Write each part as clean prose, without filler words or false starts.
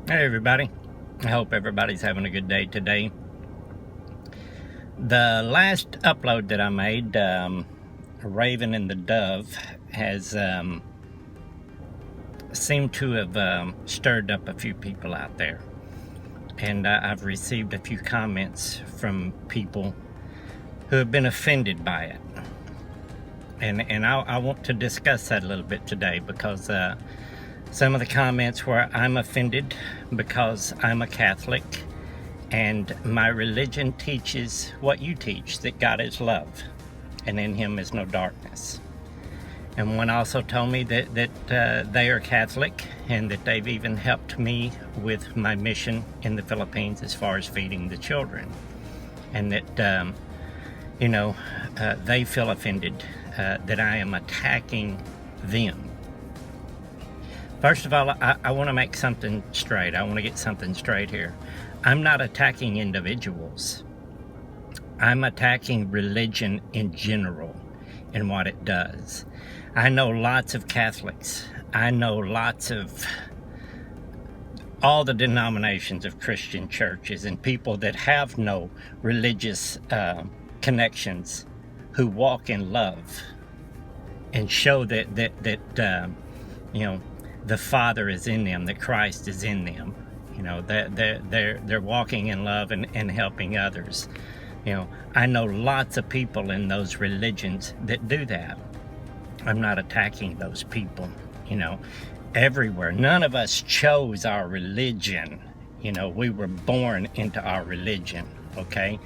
Hey everybody, I hope everybody's having a good day today. The last upload that I made, Raven and the Dove, has seemed to have stirred up a few people out there. And I've received a few comments from people who have been offended by it. And I want to discuss that a little bit today because some of the comments where I'm offended because I'm a Catholic and my religion teaches what you teach, that God is love and in him is no darkness. And one also told me that they are Catholic and that they've even helped me with my mission in the Philippines as far as feeding the children. And that, they feel offended that I am attacking them. First of all, I want to make something straight. I want to get something straight here. I'm not attacking individuals. I'm attacking religion in general and what it does. I know lots of Catholics. I know lots of all the denominations of Christian churches and people that have no religious connections who walk in love and show that the Father is in them, that Christ is in them. They're walking in love and helping others. I know lots of people in those religions that do that. I'm not attacking those people, everywhere. None of us chose our religion. We were born into our religion, okay?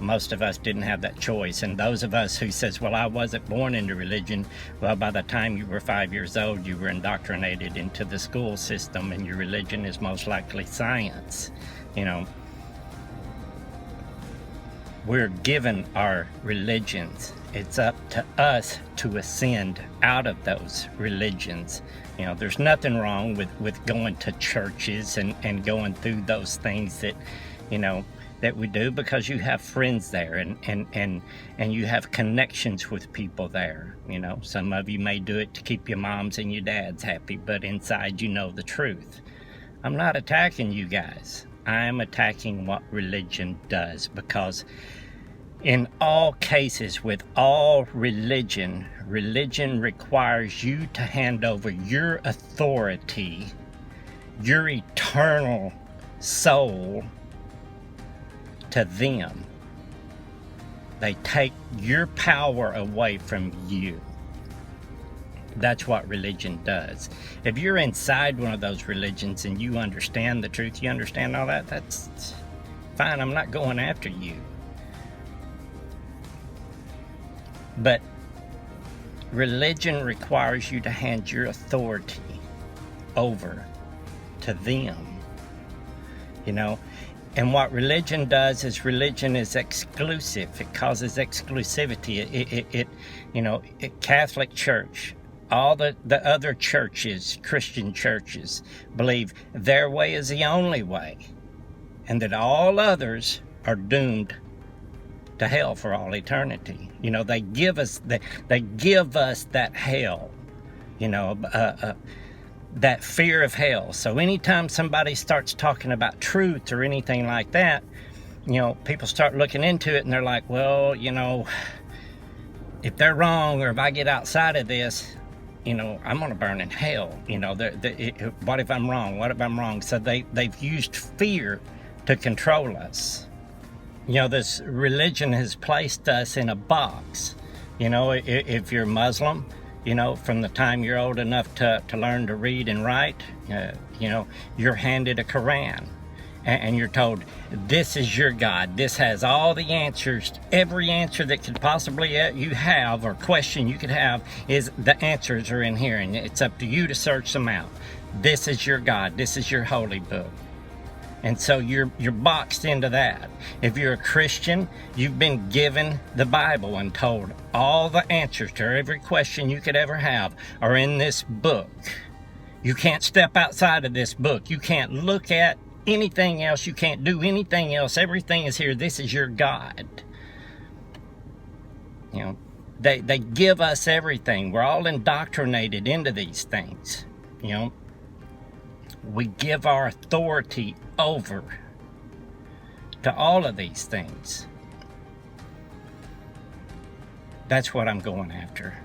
Most of us didn't have that choice. And those of us who says, well, I wasn't born into religion, well, by the time you were 5 years old, you were indoctrinated into the school system and your religion is most likely science. We're given our religions. It's up to us to ascend out of those religions. There's nothing wrong with going to churches and going through those things that we do, because you have friends there and you have connections with people there. Some of you may do it to keep your moms and your dads happy, but inside you know the truth. I'm not attacking you guys. I'm attacking what religion does, because in all cases with all religion requires you to hand over your authority, your eternal soul, to them. They take your power away from you. That's what religion does. If you're inside one of those religions and you understand the truth, you understand all that, that's fine. I'm not going after you. But religion requires you to hand your authority over to them. And what religion does is religion is exclusive. It causes exclusivity. Catholic Church, all the other churches, Christian churches, believe their way is the only way, and that all others are doomed to hell for all eternity. They give us that hell. That fear of hell. So anytime somebody starts talking about truth or anything like that, people start looking into it and they're like, well, if they're wrong, or if I get outside of this, I'm going to burn in hell. What if I'm wrong? What if I'm wrong? So they've used fear to control us. This religion has placed us in a box. If you're Muslim, from the time you're old enough to learn to read and write, you're handed a Quran and you're told, this is your God. This has all the answers. Every answer that could possibly you have, or question you could have, is the answers are in here, and it's up to you to search them out. This is your God. This is your holy book. And so you're boxed into that. If you're a Christian, you've been given the Bible and told all the answers to every question you could ever have are in this book. You can't step outside of this book. You can't look at anything else. You can't do anything else. Everything is here. This is your God. They give us everything. We're all indoctrinated into these things. We give our authority over to all of these things. That's what I'm going after.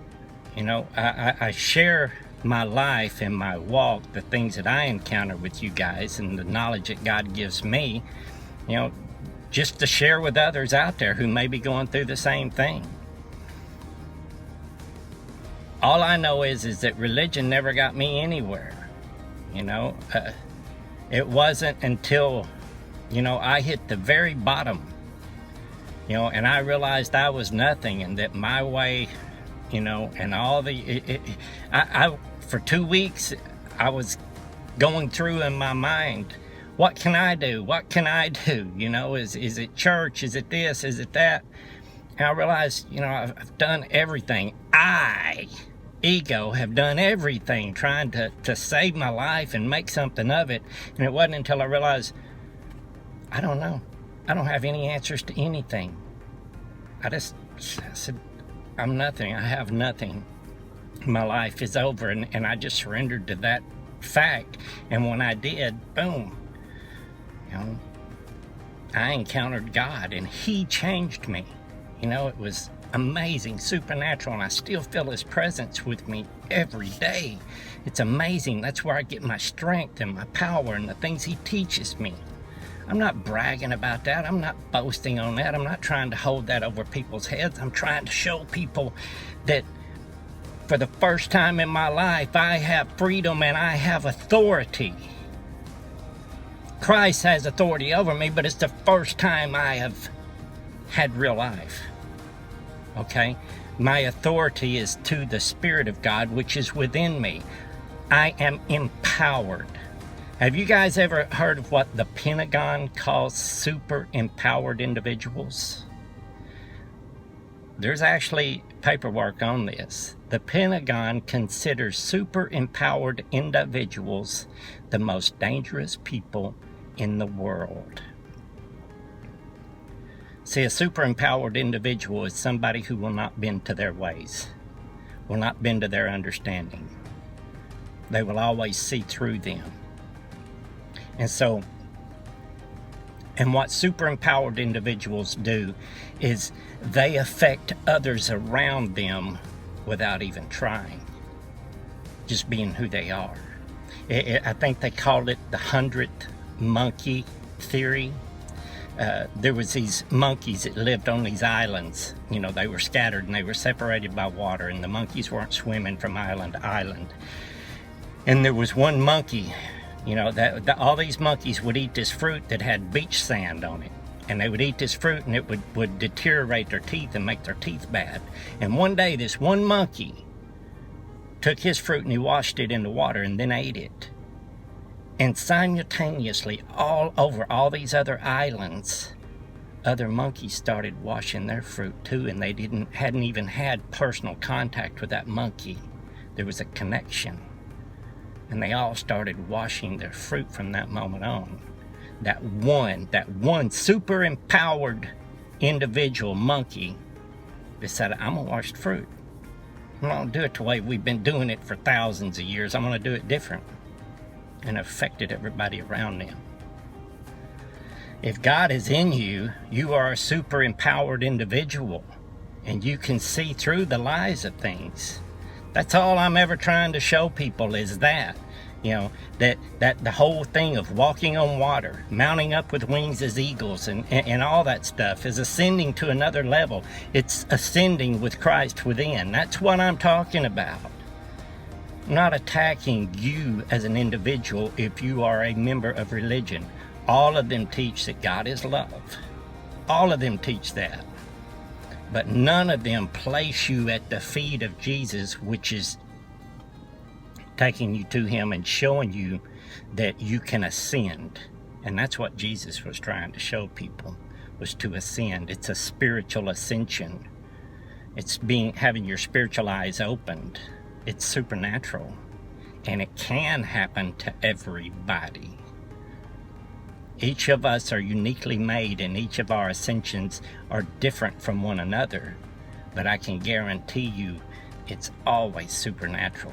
You know, I share my life and my walk, the things that I encounter with you guys and the knowledge that God gives me, you know, just to share with others out there who may be going through the same thing. All I know is that religion never got me anywhere. You know, it wasn't until, you know, I hit the very bottom, you know, and I realized I was nothing, and that my way, you know, and all the, for 2 weeks, I was going through in my mind, what can I do? What can I do? You know, is it church? Is it this? Is it that? And I realized, you know, I've done everything. Ego, have done everything trying to save my life and make something of it. And it wasn't until I realized, I don't know. I don't have any answers to anything. I said, I'm nothing. I have nothing. My life is over. And I just surrendered to that fact. And when I did, boom, you know, I encountered God and He changed me. You know, it was amazing, supernatural, and I still feel His presence with me every day. It's amazing. That's where I get my strength and my power and the things He teaches me. I'm not bragging about that. I'm not boasting on that. I'm not trying to hold that over people's heads. I'm trying to show people that for the first time in my life, I have freedom and I have authority. Christ has authority over me, but it's the first time I have had real life. Okay? My authority is to the Spirit of God, which is within me. I am empowered. Have you guys ever heard of what the Pentagon calls super empowered individuals? There's actually paperwork on this. The Pentagon considers super empowered individuals the most dangerous people in the world. See, a super empowered individual is somebody who will not bend to their ways, will not bend to their understanding. They will always see through them. And what super empowered individuals do is they affect others around them without even trying, just being who they are. I think they called it the 100th monkey theory. There was these monkeys that lived on these islands. You know, they were scattered and they were separated by water, and the monkeys weren't swimming from island to island. And there was one monkey, you know, all these monkeys would eat this fruit that had beach sand on it. And they would eat this fruit and it would deteriorate their teeth and make their teeth bad. And one day this one monkey took his fruit and he washed it in the water and then ate it. And simultaneously, all over all these other islands, other monkeys started washing their fruit too, and they hadn't even had personal contact with that monkey. There was a connection. And they all started washing their fruit from that moment on. That one super empowered individual monkey decided, I'm gonna wash the fruit. I'm gonna do it the way we've been doing it for thousands of years. I'm gonna do it different. And affected everybody around them. If God is in you, you are a super empowered individual, and you can see through the lies of things. That's all I'm ever trying to show people is that, you know, that the whole thing of walking on water, mounting up with wings as eagles, and all that stuff is ascending to another level. It's ascending with Christ within. That's what I'm talking about. I'm not attacking you as an individual if you are a member of religion. All of them teach that God is love. All of them teach that. But none of them place you at the feet of Jesus, which is taking you to Him and showing you that you can ascend. And that's what Jesus was trying to show people, was to ascend. It's a spiritual ascension. It's having your spiritual eyes opened. It's supernatural, and it can happen to everybody. Each of us are uniquely made, and each of our ascensions are different from one another, but I can guarantee you it's always supernatural,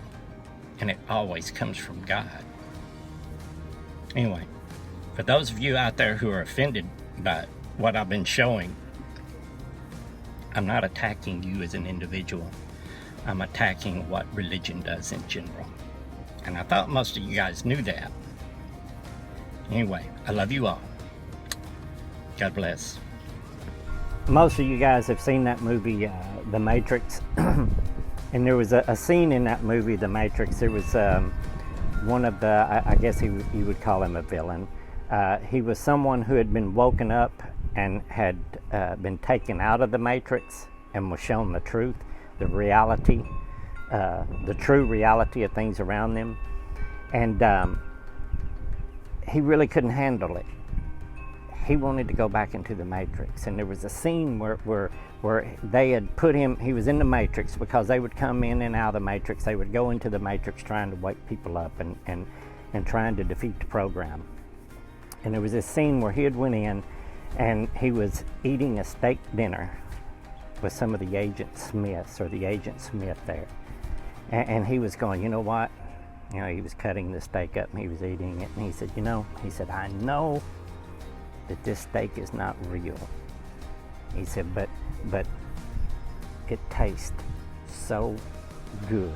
and it always comes from God. Anyway, for those of you out there who are offended by what I've been showing, I'm not attacking you as an individual. I'm attacking what religion does in general. And I thought most of you guys knew that. Anyway, I love you all. God bless. Most of you guys have seen that movie, The Matrix. And there was a scene in that movie, The Matrix. There was one of the, I guess you would call him a villain. He was someone who had been woken up and had been taken out of the Matrix and was shown the truth, the reality, the true reality of things around them. And he really couldn't handle it. He wanted to go back into the Matrix. And there was a scene where they had put him, he was in the Matrix, because they would come in and out of the Matrix. They would go into the Matrix trying to wake people up and trying to defeat the program. And there was this scene where he had went in and he was eating a steak dinner with some of the Agent Smiths, or the Agent Smith there. And he was going, you know what? You know, he was cutting the steak up and he was eating it. And he said, he said, I know that this steak is not real. He said, but it tastes so good.